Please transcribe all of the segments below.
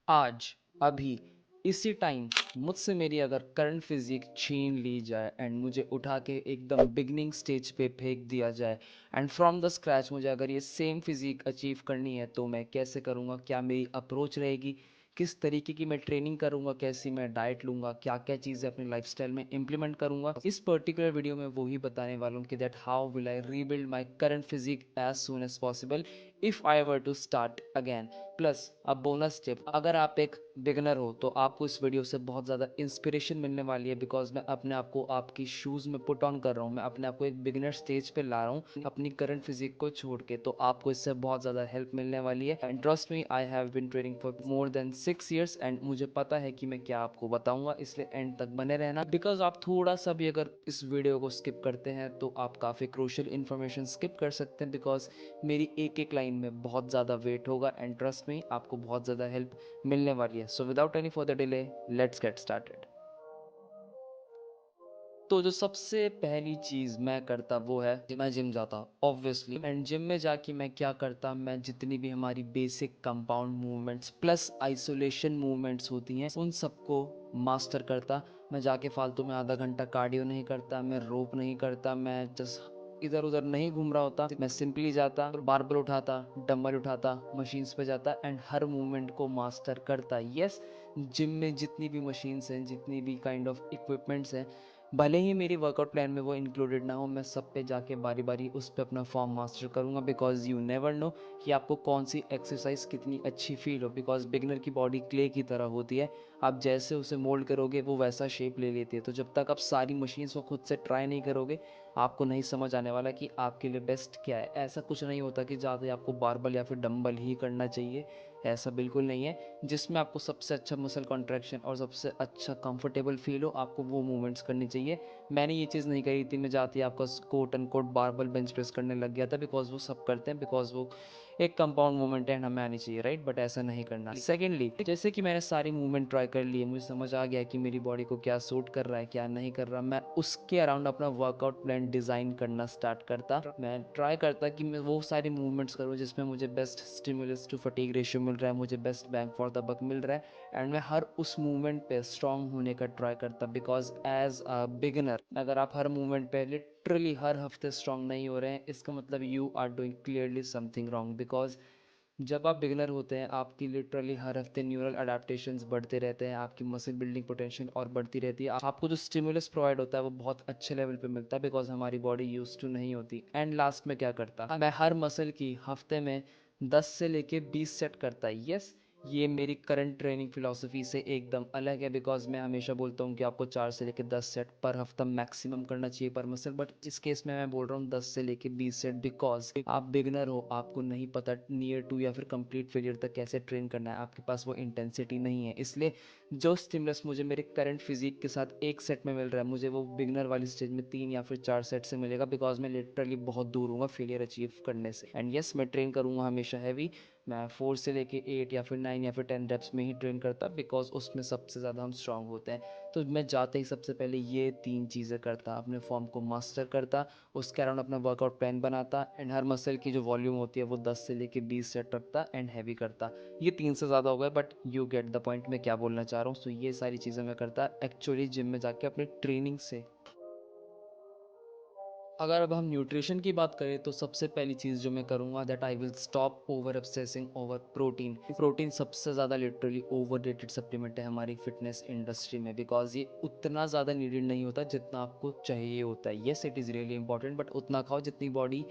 आज अभी इसी टाइम मुझसे मेरी अगर करंट फिजिक छीन ली जाए एंड मुझे उठा के एकदम बिगनिंग स्टेज पे फेंक दिया जाए एंड फ्रॉम द स्क्रैच मुझे अगर ये सेम फिजिक अचीव करनी है तो मैं कैसे करूँगा, क्या मेरी अप्रोच रहेगी, किस तरीके की मैं ट्रेनिंग करूँगा, कैसी मैं डाइट लूँगा, क्या क्या चीज़ें अपने लाइफस्टाइल में इंप्लीमेंट करूँगा, इस पर्टिकुलर वीडियो में वही बताने वाला हूँ कि that how will I rebuild my current physique as soon as possible if I were to start again. Plus अब बोनस टिप, अगर आप एक बिगनर हो तो आपको इस वीडियो से बहुत ज़्यादा इंस्पिरेशन मिलने वाली है, बिकॉज मैं अपने आप को आपकी शूज़ में पुट ऑन कर रहा हूँ, मैं अपने आप को एक बिगिनर स्टेज पे ला रहा हूँ अपनी करंट फिजिक को छोड़ के, तो आपको इससे बहुत ज़्यादा हेल्प मिलने वाली है। And trust me, I have been training for more than 6 years and मुझे पता है कि मैं क्या आपको बताऊंगा, इसलिए एंड तक बने रहना, बिकॉज आप थोड़ा सा भी अगर इस वीडियो को स्किप करते हैं तो आप काफ़ी क्रूशियल इन्फॉर्मेशन स्किप कर सकते हैं, बिकॉज मेरी एक एक लाइन में बहुत ज़्यादा वेट होगा एंड ट्रस्ट में आपको बहुत ज़्यादा हेल्प मिलने वाली है। So without any further delay, let's get started. तो जो सबसे पहली चीज़ मैं करता वो है कि मैं जिम जाता ऑब्वियसली, एंड जिम में जाके मैं क्या करता, मैं जितनी भी हमारी basic compound movements plus isolation movements होती हैं उन सबको मास्टर करता। मैं जाके फालतू में आधा घंटा कार्डियो नहीं करता, मैं रोप नहीं करता, मैं जस्ट इधर उधर नहीं घूम रहा होता, मैं सिंपली जाता, बारबल उठाता, डंबल उठाता, मशीन्स पे जाता एंड हर मूवमेंट को मास्टर करता। यस, जिम में जितनी भी मशीन्स हैं, जितनी भी काइंड ऑफ इक्विपमेंट्स हैं, भले ही मेरी वर्कआउट प्लान में वो इंक्लूडेड ना हो, मैं सब पे जाके बारी बारी उस पर अपना फॉर्म मास्टर करूँगा, बिकॉज यू नेवर नो कि आपको कौन सी एक्सरसाइज कितनी अच्छी फील हो, बिकॉज बिगनर की बॉडी क्ले की तरह होती है, आप जैसे उसे मोल्ड करोगे वो वैसा शेप ले लेती है। तो जब तक आप सारी मशीन्स को खुद से ट्राई नहीं करोगे आपको नहीं समझ आने वाला कि आपके लिए बेस्ट क्या है। ऐसा कुछ नहीं होता कि ज़्यादा आपको बारबल या फिर डंबल ही करना चाहिए, ऐसा बिल्कुल नहीं है। जिसमें आपको सबसे अच्छा मसल कॉन्ट्रैक्शन और सबसे अच्छा कंफर्टेबल फील हो, आपको वो मूवमेंट्स करनी चाहिए। मैंने ये चीज़ नहीं करी थी, मैं जाती आपका quote and quote barbell bench press करने लग गया था, बिकॉज वो सब करते हैं, बिकॉज वो एक कंपाउंड मूवमेंट है, हमें आनी चाहिए, राइट, बट ऐसा नहीं करना। सेकेंडली, जैसे कि मैंने सारी मूवमेंट ट्राई कर ली है, मुझे समझ आ गया कि मेरी बॉडी को क्या सूट कर रहा है क्या नहीं कर रहा, मैं उसके अराउंड अपना वर्कआउट प्लान डिज़ाइन करना स्टार्ट करता। मैं ट्राई करता कि मैं वो सारी मूवमेंट्स करूँ जिसमें मुझे best stimulus to fatigue ratio मिल रहा है, मुझे best bang for the buck मिल रहा है, एंड मैं हर उस मूवमेंट पे स्ट्रांग होने का ट्राई करता, बिकॉज एज अ बिगिनर अगर आप हर मूवमेंट पे लिटरली हर हफ्ते स्ट्रांग नहीं हो रहे हैं, इसका मतलब you are doing clearly something wrong, because जब आप बिगिनर होते हैं आपकी लिटरली हर हफ्ते न्यूरल अडेप्टेशंस बढ़ते रहते हैं, आपकी मसल बिल्डिंग पोटेंशियल और बढ़ती रहती है, आपको जो स्टिमुलस प्रोवाइड होता है वो बहुत अच्छे लेवल पे मिलता है, बिकॉज हमारी बॉडी यूज टू नहीं होती। एंड लास्ट में क्या करता, मैं हर मसल की हफ्ते में 10 से लेके 20 सेट करता है। यस, ये मेरी करंट ट्रेनिंग फिलोसफी से एकदम अलग है, बिकॉज मैं हमेशा बोलता हूँ कि आपको 4 से लेकर 10 सेट पर हफ्ता मैक्सिमम करना चाहिए पर मसल, बट इस केस में मैं बोल रहा हूँ 10 से लेकर 20 सेट, बिकॉज आप बिगनर हो, आपको नहीं पता नियर टू या फिर कंप्लीट फेलियर तक कैसे ट्रेन करना है, आपके पास वो इंटेंसिटी नहीं है, इसलिए जो स्टिमुलस मुझे मेरे करंट फिजिक के साथ एक सेट में मिल रहा है मुझे वो बिगनर वाली स्टेज में 3 या फिर 4 सेट से मिलेगा, बिकॉज मैं लिटरली बहुत दूर हूँ फेलियर अचीव करने से। एंड यस, मैं ट्रेन करूँगा हमेशा हैवी, मैं 4 से लेके 8 या फिर 9 या फिर 10 reps में ही ट्रेन करता, बिकॉज उसमें सबसे ज़्यादा हम स्ट्रांग होते हैं। तो मैं जाते ही सबसे पहले ये 3 चीज़ें करता, अपने फॉर्म को मास्टर करता, उसके अराउंड अपना वर्कआउट प्लान बनाता एंड हर मसल की जो वॉल्यूम होती है वो 10 से लेके 20 सेट रखता एंड हैवी करता। ये 3 से ज़्यादा हो गए, but you get the point मैं क्या बोलना चाह रहा हूँ। सो ये सारी चीज़ें मैं करता एक्चुअली जिम में जाके अपनी ट्रेनिंग से। अगर अब हम न्यूट्रिशन की बात करें तो सबसे पहली चीज़ जो मैं करूँगा that I will stop over obsessing over protein. Protein सबसे ज़्यादा लिटरली ओवर रेटेड सप्लीमेंट है हमारी फिटनेस इंडस्ट्री में, बिकॉज ये उतना ज़्यादा नीडेड नहीं होता जितना आपको चाहिए होता है। Yes, it is really important, but उतना खाओ जितनी बॉडी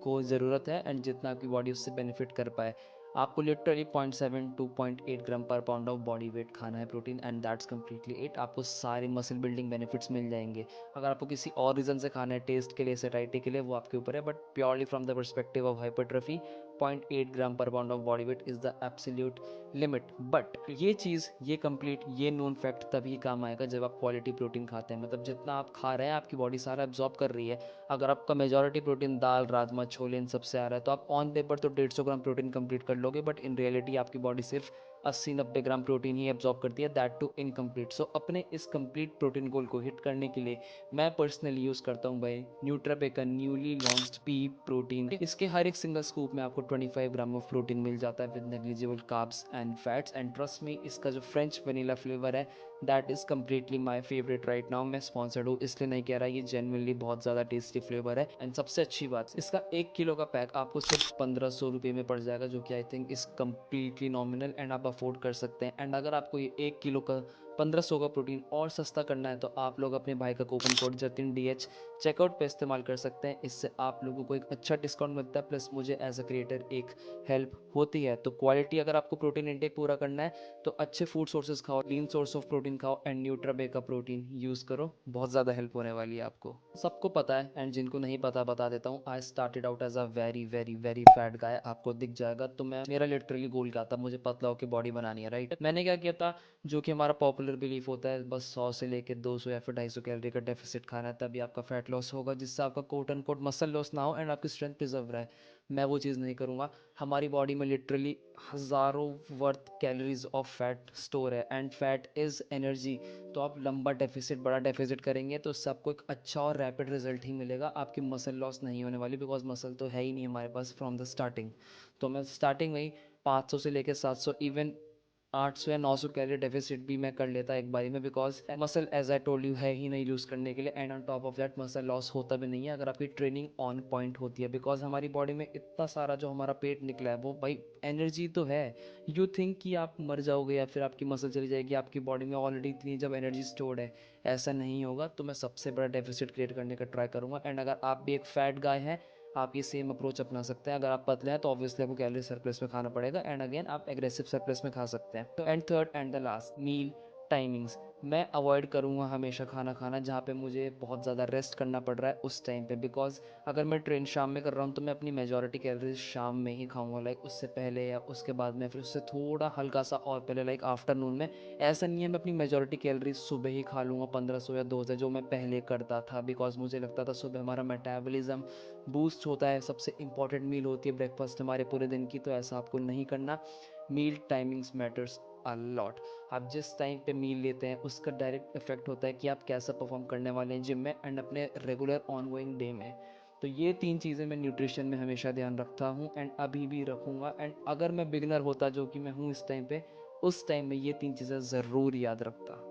को ज़रूरत है एंड जितना आपकी बॉडी उससे बेनिफिट कर पाए। आपको लिटरली 0.7 टू 0.8 ग्राम पर पाउंड ऑफ बॉडी वेट खाना है protein, and that's completely it. आपको सारे मसल बिल्डिंग बेनिफिट्स मिल जाएंगे। अगर आपको किसी और रीज़न से खाना है, टेस्ट के लिए, सेटाइटी के लिए, वो आपके ऊपर है, but purely from the perspective of hypertrophy 0.8 ग्राम पर pound of body weight is the absolute limit. But ये चीज़, ये कंप्लीट, ये नोन फैक्ट तभी काम आएगा जब आप क्वालिटी प्रोटीन खाते हैं, मतलब जितना आप खा रहे हैं आपकी बॉडी सारा एब्जॉर्ब कर रही है। अगर आपका मेजॉरिटी प्रोटीन दाल, राजमा, छोले इन सबसे आ रहा है तो आप ऑन पेपर तो 150 ग्राम प्रोटीन कंप्लीट कर लोगे, बट इन रियलिटी आपकी बॉडी सिर्फ 80-90 ग्राम प्रोटीन ही एब्जॉर्ब करती है, दैट टू इनकम्प्लीट। सो अपने इस कंप्लीट प्रोटीन गोल को हिट करने के लिए मैं पर्सनली यूज़ करता हूँ भाई न्यूट्राबे का न्यूली लॉन्च्ड पी प्रोटीन। इसके हर एक सिंगल स्कूप में आपको 25 ग्राम ऑफ प्रोटीन मिल जाता है with negligible carbs and fats. And trust me, इसका जो फ्रेंच वनीला फ्लेवर है that is completely my favourite right now. मैं स्पॉन्सर्ड हूँ इसलिए नहीं कह रहा, ये जेन्युइनली बहुत ज़्यादा टेस्टी फ्लेवर है। एंड सबसे अच्छी बात, इसका 1 किलो का पैक आपको सिर्फ 1500 रुपये में पड़ जाएगा, जो कि I think is completely nominal and आप अफोर्ड कर सकते हैं। एंड अगर आपको ये 1 किलो का 1500 का प्रोटीन और सस्ता करना है तो आप लोग अपने भाई का coupon code Jatin DH checkout पे इस्तेमाल कर सकते हैं। इससे आप लोगों को एक अच्छा डिस्काउंट मिलता है, प्लस मुझे एज अ क्रिएटर एक हेल्प होती है। तो क्वालिटी, अगर आपको प्रोटीन इंटेक पूरा करना है तो अच्छे फूड सोर्सेज खाओ, लीन सोर्स ऑफ प्रोटीन खाओ एंड न्यूट्राबे का प्रोटीन यूज़ करो, बहुत ज़्यादा हेल्प होने वाली है आपको। सबको पता है एंड जिनको नहीं पता बता देता हूँ, I started out as a very very very fat guy, आपको दिख जाएगा। तो मैं, मेरा लिटरली गोल क्या था, मुझे पतला होकर बॉडी बनानी है राइट। मैंने क्या किया था, जो कि हमारा पॉपुलर बिलीफ होता है, बस 100 से लेकर 200 या फिर 250 कैलोरी का डेफिसिट खाना है तभी आपका फैट लॉस होगा, जिससे आपका quote and quote muscle loss ना हो एंड आपकी स्ट्रेंथ प्रिजर्व रहे। मैं वो चीज़ नहीं करूँगा। हमारी बॉडी में लिटरली हज़ारों worth calories of fat store है एंड फैट इज़ एनर्जी। तो आप लंबा डेफिसिट, बड़ा डेफिसिट करेंगे तो उससे आपको एक अच्छा और रैपिड रिजल्ट ही मिलेगा, आपकी मसल लॉस नहीं होने वाली, बिकॉज मसल तो है ही नहीं हमारे पास फ्रॉम द स्टार्टिंग। तो मैं स्टार्टिंग में ही 500 से लेकर 700, इवन 800 या 900 कैलोरी डेफिसिट भी मैं कर लेता एक बारी में, because muscle as I told you है ही नहीं लूज़ करने के लिए। And on top of that muscle loss होता भी नहीं है अगर आपकी ट्रेनिंग ऑन पॉइंट होती है, बिकॉज हमारी बॉडी में इतना सारा जो हमारा पेट निकला है वो भाई एनर्जी तो है। यू थिंक कि आप मर जाओगे या फिर आपकी मसल चली जाएगी, आपकी बॉडी में ऑलरेडी इतनी जब एनर्जी स्टोर्ड है, ऐसा नहीं होगा। तो मैं सबसे बड़ा डेफिसिट क्रिएट करने का ट्राई करूँगा। एंड अगर आप भी एक फैट गाय हैं, आप ये सेम अप्रोच अपना सकते हैं। अगर आप पतले हैं तो ऑब्वियसली आपको कैलोरी सरप्लस में खाना पड़ेगा, एंड अगेन आप एग्रेसिव सरप्लस में खा सकते हैं। तो and third and the last, meal timings. मैं अवॉइड करूँगा हमेशा खाना खाना जहाँ पे मुझे बहुत ज़्यादा रेस्ट करना पड़ रहा है उस टाइम पे, बिकॉज अगर मैं ट्रेन शाम में कर रहा हूँ तो मैं अपनी मेजॉरिटी कैलोरीज शाम में ही खाऊंगा, लाइक उससे पहले या उसके बाद में, फिर उससे थोड़ा हल्का सा और पहले लाइक आफ्टरनून में। ऐसा नहीं है मैं अपनी मेजॉरिटी कैलोरीज सुबह ही खा लूँगा 1500 या 2000, जो मैं पहले करता था, बिकॉज मुझे लगता था सुबह हमारा मेटाबॉलिज्म बूस्ट होता है, सबसे इंपॉर्टेंट मील होती है ब्रेकफास्ट हमारे पूरे दिन की। तो ऐसा आपको नहीं करना। मील टाइमिंग्स मैटर्स अ लॉट। आप जिस टाइम पे मील लेते हैं उसका डायरेक्ट इफेक्ट होता है कि आप कैसा परफॉर्म करने वाले हैं जिम में एंड अपने रेगुलर ऑनगोइंग डे में। तो ये 3 चीज़ें मैं न्यूट्रिशन में हमेशा ध्यान रखता हूँ एंड अभी भी रखूँगा। एंड अगर मैं बिगनर होता, जो कि मैं हूँ इस टाइम पे, उस टाइम में ये 3 चीज़ें ज़रूर याद रखता।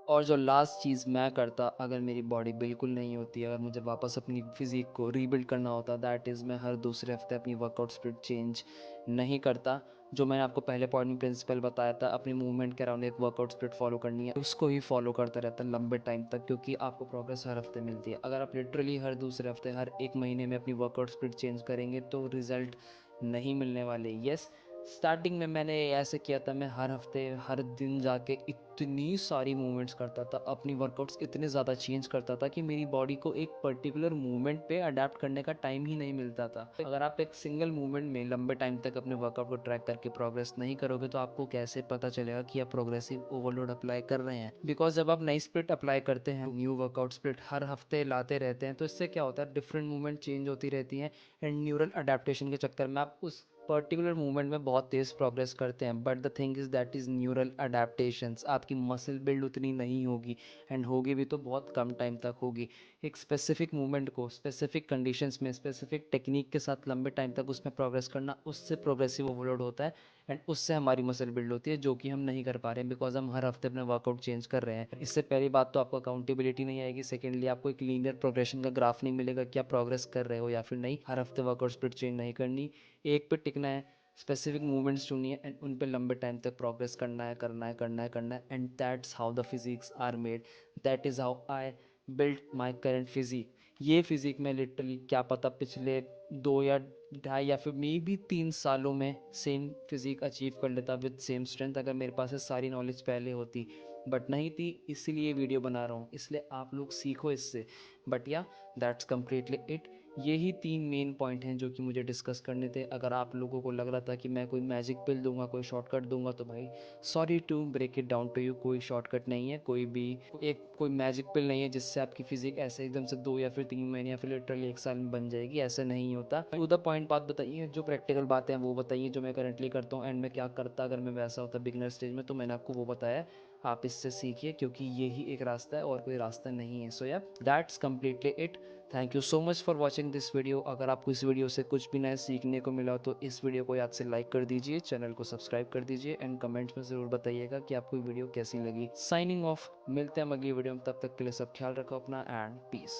और जो लास्ट चीज़ मैं करता अगर मेरी बॉडी बिल्कुल नहीं होती, अगर मुझे वापस अपनी फिज़िक को रीबिल्ड करना होता, दैट इज़ मैं हर दूसरे हफ्ते अपनी वर्कआउट स्प्लिट चेंज नहीं करता। जो मैंने आपको पहले पॉइंट में प्रिंसिपल बताया था, अपनी मूवमेंट के अराउंड एक वर्कआउट स्प्लिट फॉलो करनी है, उसको ही फॉलो करता रहता लंबे टाइम तक, क्योंकि आपको प्रोग्रेस हर हफ्ते मिलती है। अगर आप लिटरली हर दूसरे हफ्ते, हर एक महीने में अपनी वर्कआउट स्प्लिट चेंज करेंगे तो रिजल्ट नहीं मिलने वाले। यस, स्टार्टिंग में मैंने ऐसे किया था, मैं हर हफ्ते हर दिन जाके इतनी सारी मूवमेंट्स करता था, अपनी वर्कआउट्स इतने ज़्यादा चेंज करता था कि मेरी बॉडी को एक पर्टिकुलर मूवमेंट पे अडेप्ट करने का टाइम ही नहीं मिलता था। अगर आप एक सिंगल मूवमेंट में लंबे टाइम तक अपने वर्कआउट को ट्रैक करके प्रोग्रेस नहीं करोगे तो आपको कैसे पता चलेगा कि आप प्रोग्रेसिव ओवरलोड अप्लाई कर रहे हैं। बिकॉज जब आप नई स्प्लिट अप्लाई करते हैं, न्यू वर्कआउट स्प्लिट हर हफ्ते लाते रहते हैं, तो इससे क्या होता है, डिफरेंट मूवमेंट चेंज होती रहती हैं एंड न्यूरल अडेप्टेशन के चक्कर में आप उस पर्टिकुलर मूवमेंट में बहुत तेज़ प्रोग्रेस करते हैं। But the thing is that is neural adaptations, आपकी मसल बिल्ड उतनी नहीं होगी एंड होगी भी तो बहुत कम टाइम तक होगी। एक स्पेसिफिक मूवमेंट को स्पेसिफिक कंडीशंस में स्पेसिफिक टेक्निक के साथ लंबे टाइम तक उसमें प्रोग्रेस करना, उससे प्रोग्रेसिव ओवरलोड होता है एंड उससे हमारी मसल बिल्ड होती है, जो कि हम नहीं कर पा रहे हैं बिकॉज हम हर हफ्ते अपना वर्कआउट चेंज कर रहे हैं। इससे पहली बात तो आपको अकाउंटेबिलिटी नहीं आएगी, सेकेंडली आपको एक लीनियर प्रोग्रेशन का ग्राफ नहीं मिलेगा कि आप प्रोग्रेस कर रहे हो या फिर नहीं। हर हफ्ते वर्कआउट स्प्लिट चेंज नहीं करनी, एक पे टिकना है, स्पेसिफिक मूवमेंट्स चुनिए एंड उन पे लंबे टाइम तक प्रोग्रेस करना है, करना है, करना है, करना है। And that's how the physiques are made, that is how I build my current physique. ये फिजिक में लिटरली क्या पता पिछले 2 या 2.5 या फिर मे बी 3 सालों में सेम फिजिक अचीव कर लेता विद सेम स्ट्रेंथ, अगर मेरे पास ये सारी नॉलेज पहले होती। बट नहीं थी, इसीलिए वीडियो बना रहा हूँ, इसलिए आप लोग सीखो इससे। बट या, दैट्स कम्प्लीटली इट। यही 3 मेन पॉइंट हैं जो कि मुझे डिस्कस करने थे। अगर आप लोगों को लग रहा था कि मैं कोई मैजिक पिल दूँगा, कोई शॉर्टकट दूँगा, तो भाई sorry to break it down to you, कोई शॉर्टकट नहीं है, कोई मैजिक पिल नहीं है जिससे आपकी फिज़िक ऐसे एकदम से 2 या फिर 3 महीने या फिर लिटरली 1 साल में बन जाएगी, ऐसा नहीं होता। टू द पॉइंट बात बताइए, जो प्रैक्टिकल बातें हैं वो बताइए जो मैं करंटली करता हूँ एंड मैं क्या करता अगर मैं वैसा होता बिगिनर स्टेज में, तो मैंने आपको वो बताया। आप इससे सीखिए क्योंकि यही एक रास्ता है और कोई रास्ता नहीं है। सो या that's completely it. Thank you so much for watching this video. अगर आपको इस वीडियो से कुछ भी नया सीखने को मिला तो इस वीडियो को याद से लाइक कर दीजिए, चैनल को सब्सक्राइब कर दीजिए एंड कमेंट्स में ज़रूर बताइएगा कि आपको वीडियो कैसी लगी। साइनिंग ऑफ, मिलते हैं अगली वीडियो में, तब तक के लिए सब ख्याल रखो अपना एंड पीस।